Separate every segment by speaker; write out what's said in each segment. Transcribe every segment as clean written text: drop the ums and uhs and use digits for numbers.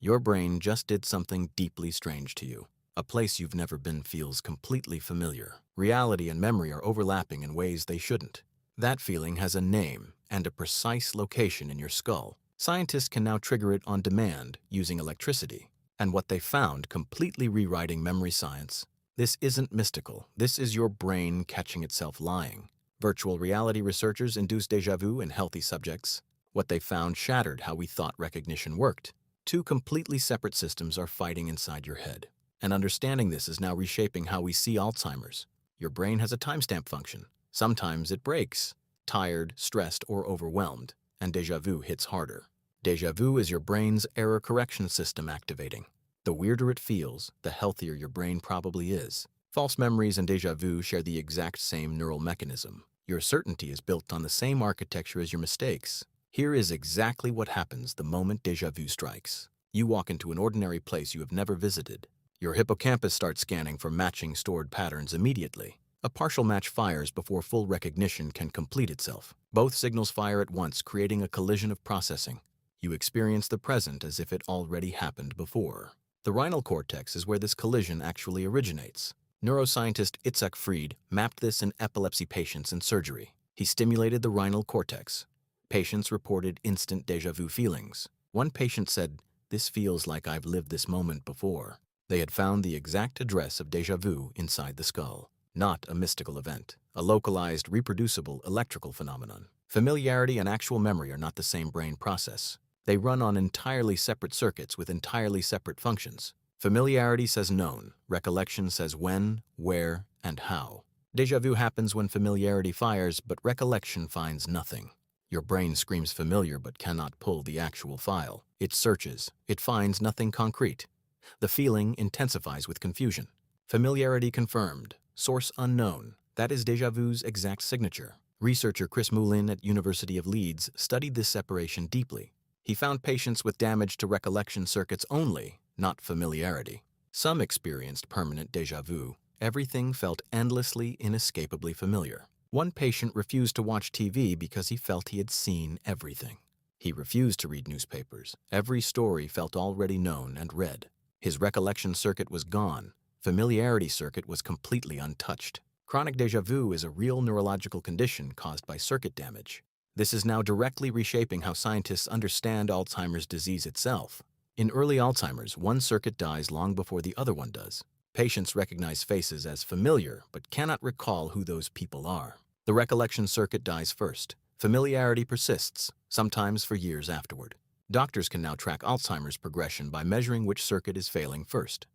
Speaker 1: Your brain just did something deeply strange to you. A place you've never been feels completely familiar. Reality and memory are overlapping in ways they shouldn't. That feeling has a name and a precise location in your skull. Scientists can now trigger it on demand using electricity. And what they found, completely rewriting memory science. This isn't mystical. This is your brain catching itself lying. Virtual reality researchers induced déjà vu in healthy subjects. What they found shattered how we thought recognition worked. Two completely separate systems are fighting inside your head. And understanding this is now reshaping how we see Alzheimer's. Your brain has a timestamp function. Sometimes it breaks, tired, stressed, or overwhelmed, and déjà vu hits harder. Déjà vu is your brain's error correction system activating. The weirder it feels, the healthier your brain probably is. False memories and déjà vu share the exact same neural mechanism. Your certainty is built on the same architecture as your mistakes. Here is exactly what happens the moment déjà vu strikes. You walk into an ordinary place you have never visited. Your hippocampus starts scanning for matching stored patterns immediately. A partial match fires before full recognition can complete itself. Both signals fire at once, creating a collision of processing. You experience the present as if it already happened before. The rhinal cortex is where this collision actually originates. Neuroscientist Itzhak Fried mapped this in epilepsy patients in surgery. He stimulated the rhinal cortex. Patients reported instant déjà vu feelings. One patient said, "This feels like I've lived this moment before." They had found the exact address of déjà vu inside the skull. Not a mystical event, a localized, reproducible electrical phenomenon. Familiarity and actual memory are not the same brain process. They run on entirely separate circuits with entirely separate functions. Familiarity says known, recollection says when, where, and how. Déjà vu happens when familiarity fires, but recollection finds nothing. Your brain screams familiar but cannot pull the actual file. It searches. It finds nothing concrete. The feeling intensifies with confusion. Familiarity confirmed. Source unknown. That is déjà vu's exact signature. Researcher Chris Moulin at University of Leeds studied this separation deeply. He found patients with damage to recollection circuits only, not familiarity. Some experienced permanent déjà vu. Everything felt endlessly, inescapably familiar. One patient refused to watch TV because he felt he had seen everything. He refused to read newspapers. Every story felt already known and read. His recollection circuit was gone. Familiarity circuit was completely untouched. Chronic déjà vu is a real neurological condition caused by circuit damage. This is now directly reshaping how scientists understand Alzheimer's disease itself. In early Alzheimer's, one circuit dies long before the other one does. Patients recognize faces as familiar, but cannot recall who those people are. The recollection circuit dies first. Familiarity persists, sometimes for years afterward. Doctors can now track Alzheimer's progression by measuring which circuit is failing first.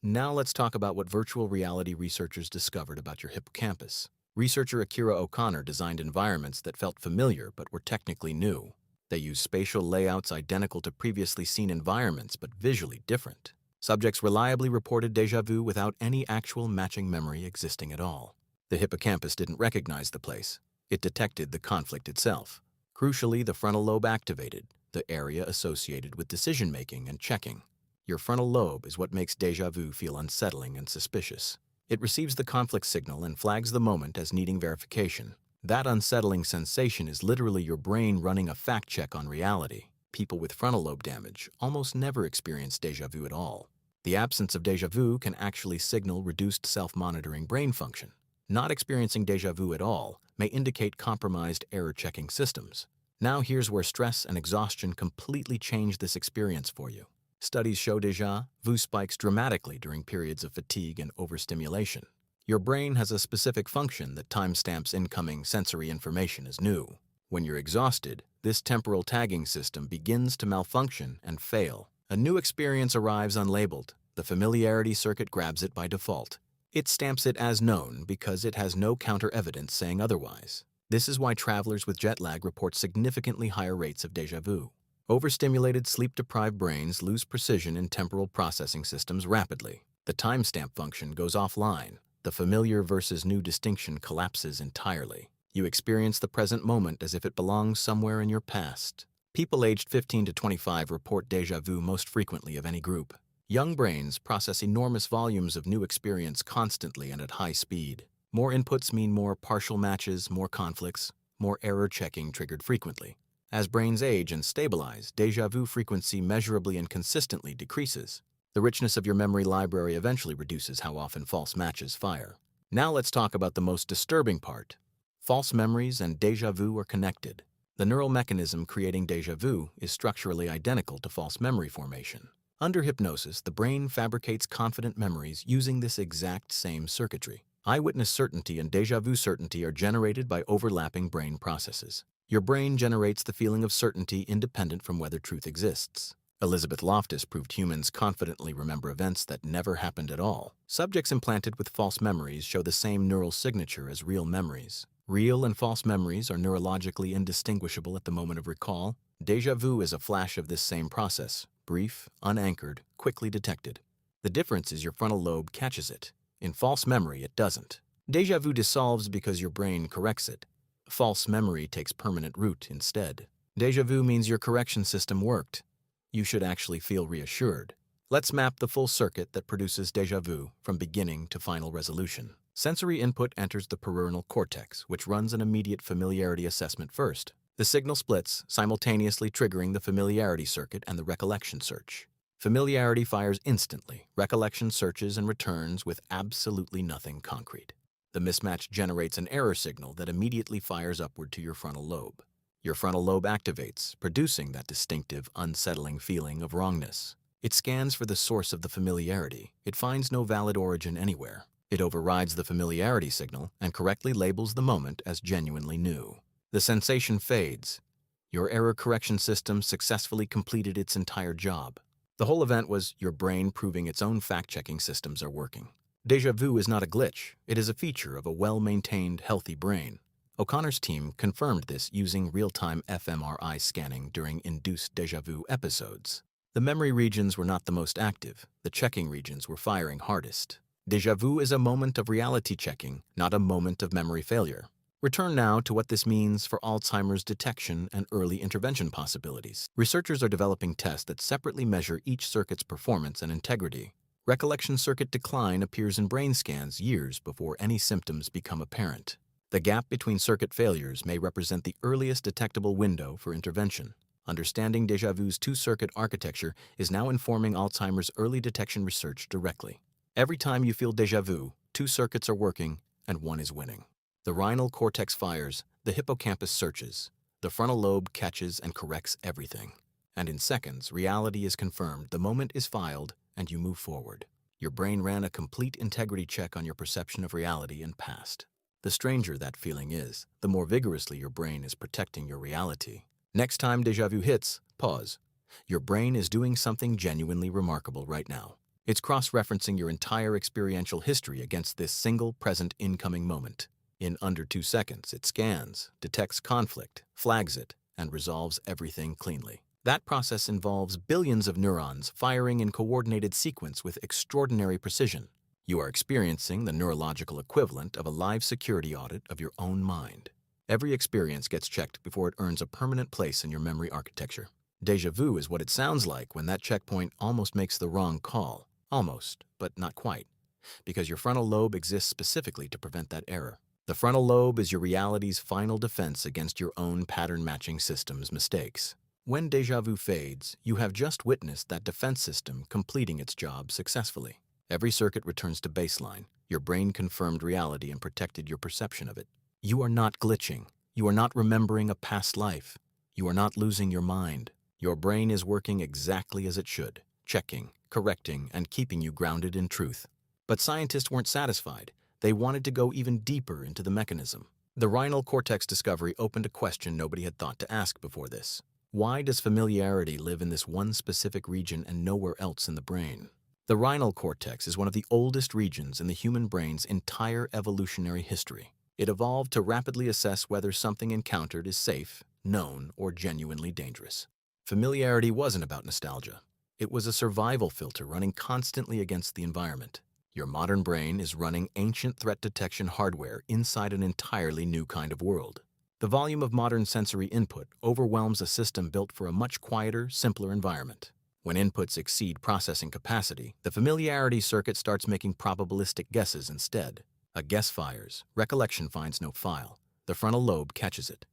Speaker 1: Now let's talk about what virtual reality researchers discovered about your hippocampus. Researcher Akira O'Connor designed environments that felt familiar but were technically new. They used spatial layouts identical to previously seen environments but visually different. Subjects reliably reported déjà vu without any actual matching memory existing at all. The hippocampus didn't recognize the place. It detected the conflict itself. Crucially, the frontal lobe activated, the area associated with decision-making and checking. Your frontal lobe is what makes déjà vu feel unsettling and suspicious. It receives the conflict signal and flags the moment as needing verification. That unsettling sensation is literally your brain running a fact check on reality. People with frontal lobe damage almost never experience déjà vu at all. The absence of déjà vu can actually signal reduced self-monitoring brain function. Not experiencing déjà vu at all may indicate compromised error-checking systems. Now here's where stress and exhaustion completely change this experience for you. Studies show déjà vu spikes dramatically during periods of fatigue and overstimulation. Your brain has a specific function that timestamps incoming sensory information as new. When you're exhausted, this temporal tagging system begins to malfunction and fail. A new experience arrives unlabeled. The familiarity circuit grabs it by default. It stamps it as known because it has no counter-evidence saying otherwise. This is why travelers with jet lag report significantly higher rates of déjà vu. Overstimulated, sleep-deprived brains lose precision in temporal processing systems rapidly. The timestamp function goes offline. The familiar versus new distinction collapses entirely. You experience the present moment as if it belongs somewhere in your past. People aged 15 to 25 report déjà vu most frequently of any group. Young brains process enormous volumes of new experience constantly and at high speed. More inputs mean more partial matches, more conflicts, more error checking triggered frequently. As brains age and stabilize, déjà vu frequency measurably and consistently decreases. The richness of your memory library eventually reduces how often false matches fire. Now let's talk about the most disturbing part. False memories and déjà vu are connected. The neural mechanism creating déjà vu is structurally identical to false memory formation. Under hypnosis, the brain fabricates confident memories using this exact same circuitry. Eyewitness certainty and déjà vu certainty are generated by overlapping brain processes. Your brain generates the feeling of certainty independent from whether truth exists. Elizabeth Loftus proved humans confidently remember events that never happened at all. Subjects implanted with false memories show the same neural signature as real memories. Real and false memories are neurologically indistinguishable at the moment of recall. Déjà vu is a flash of this same process, brief, unanchored, quickly detected. The difference is your frontal lobe catches it. In false memory, it doesn't. Déjà vu dissolves because your brain corrects it. False memory takes permanent root instead. Déjà vu means your correction system worked. You should actually feel reassured. Let's map the full circuit that produces déjà vu from beginning to final resolution. Sensory input enters the peroneal cortex, which runs an immediate familiarity assessment first. The signal splits, simultaneously triggering the familiarity circuit and the recollection search. Familiarity fires instantly. Recollection searches and returns with absolutely nothing concrete. The mismatch generates an error signal that immediately fires upward to your frontal lobe. Your frontal lobe activates, producing that distinctive, unsettling feeling of wrongness. It scans for the source of the familiarity. It finds no valid origin anywhere. It overrides the familiarity signal and correctly labels the moment as genuinely new. The sensation fades. Your error correction system successfully completed its entire job. The whole event was your brain proving its own fact-checking systems are working. Déjà vu is not a glitch. It is a feature of a well-maintained, healthy brain. O'Connor's team confirmed this using real-time fMRI scanning during induced déjà vu episodes. The memory regions were not the most active. The checking regions were firing hardest. Déjà vu is a moment of reality checking, not a moment of memory failure. Return now to what this means for Alzheimer's detection and early intervention possibilities. Researchers are developing tests that separately measure each circuit's performance and integrity. Recollection circuit decline appears in brain scans years before any symptoms become apparent. The gap between circuit failures may represent the earliest detectable window for intervention. Understanding déjà vu's two-circuit architecture is now informing Alzheimer's early detection research directly. Every time you feel déjà vu, two circuits are working and one is winning. The rhinal cortex fires, the hippocampus searches, the frontal lobe catches and corrects everything. And in seconds, reality is confirmed, the moment is filed, and you move forward. Your brain ran a complete integrity check on your perception of reality and passed. The stranger that feeling is, the more vigorously your brain is protecting your reality. Next time déjà vu hits, pause. Your brain is doing something genuinely remarkable right now. It's cross-referencing your entire experiential history against this single present incoming moment. In under 2 seconds, it scans, detects conflict, flags it, and resolves everything cleanly. That process involves billions of neurons firing in coordinated sequence with extraordinary precision. You are experiencing the neurological equivalent of a live security audit of your own mind. Every experience gets checked before it earns a permanent place in your memory architecture. Déjà vu is what it sounds like when that checkpoint almost makes the wrong call. Almost, but not quite, because your frontal lobe exists specifically to prevent that error. The frontal lobe is your reality's final defense against your own pattern-matching system's mistakes. When déjà vu fades, you have just witnessed that defense system completing its job successfully. Every circuit returns to baseline. Your brain confirmed reality and protected your perception of it. You are not glitching. You are not remembering a past life. You are not losing your mind. Your brain is working exactly as it should, checking, correcting, and keeping you grounded in truth. But scientists weren't satisfied. They wanted to go even deeper into the mechanism. The rhinal cortex discovery opened a question nobody had thought to ask before this. Why does familiarity live in this one specific region and nowhere else in the brain? The rhinal cortex is one of the oldest regions in the human brain's entire evolutionary history. It evolved to rapidly assess whether something encountered is safe, known, or genuinely dangerous. Familiarity wasn't about nostalgia. It was a survival filter running constantly against the environment. Your modern brain is running ancient threat detection hardware inside an entirely new kind of world. The volume of modern sensory input overwhelms a system built for a much quieter, simpler environment. When inputs exceed processing capacity, the familiarity circuit starts making probabilistic guesses instead. A guess fires, recollection finds no file. The frontal lobe catches it.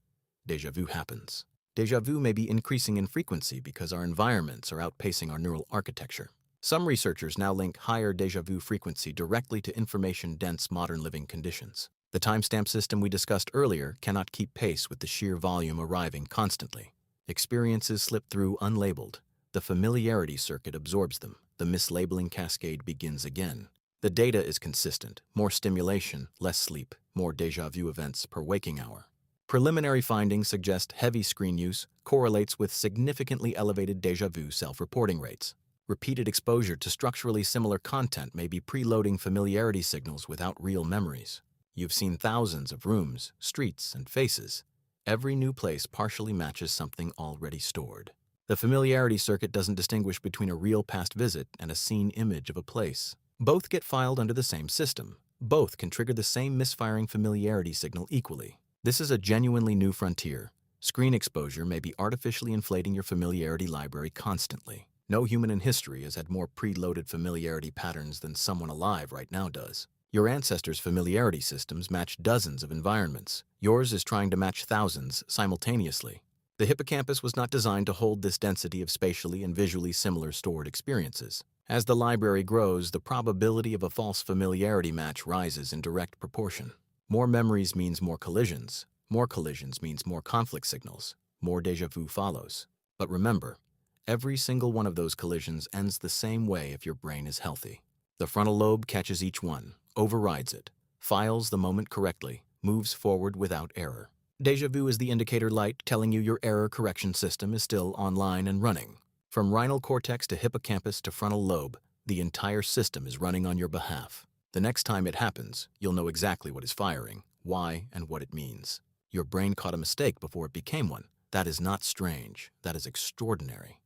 Speaker 1: Déjà vu happens. Déjà vu may be increasing in frequency because our environments are outpacing our neural architecture. Some researchers now link higher déjà vu frequency directly to information-dense modern living conditions. The timestamp system we discussed earlier cannot keep pace with the sheer volume arriving constantly. Experiences slip through unlabeled. The familiarity circuit absorbs them. The mislabeling cascade begins again. The data is consistent. More stimulation, less sleep, more déjà vu events per waking hour. Preliminary findings suggest heavy screen use correlates with significantly elevated déjà vu self-reporting rates. Repeated exposure to structurally similar content may be preloading familiarity signals without real memories. You've seen thousands of rooms, streets, and faces. Every new place partially matches something already stored. The familiarity circuit doesn't distinguish between a real past visit and a seen image of a place. Both get filed under the same system. Both can trigger the same misfiring familiarity signal equally. This is a genuinely new frontier. Screen exposure may be artificially inflating your familiarity library constantly. No human in history has had more preloaded familiarity patterns than someone alive right now does. Your ancestors' familiarity systems matched dozens of environments. Yours is trying to match thousands simultaneously. The hippocampus was not designed to hold this density of spatially and visually similar stored experiences. As the library grows, the probability of a false familiarity match rises in direct proportion. More memories means more collisions. More collisions means more conflict signals. More déjà vu follows. But remember, every single one of those collisions ends the same way if your brain is healthy. The frontal lobe catches each one, overrides it, files the moment correctly, moves forward without error. Déjà vu is the indicator light telling you your error correction system is still online and running. From rhinal cortex to hippocampus to frontal lobe, the entire system is running on your behalf. The next time it happens, you'll know exactly what is firing, why, and what it means. Your brain caught a mistake before it became one. That is not strange. That is extraordinary.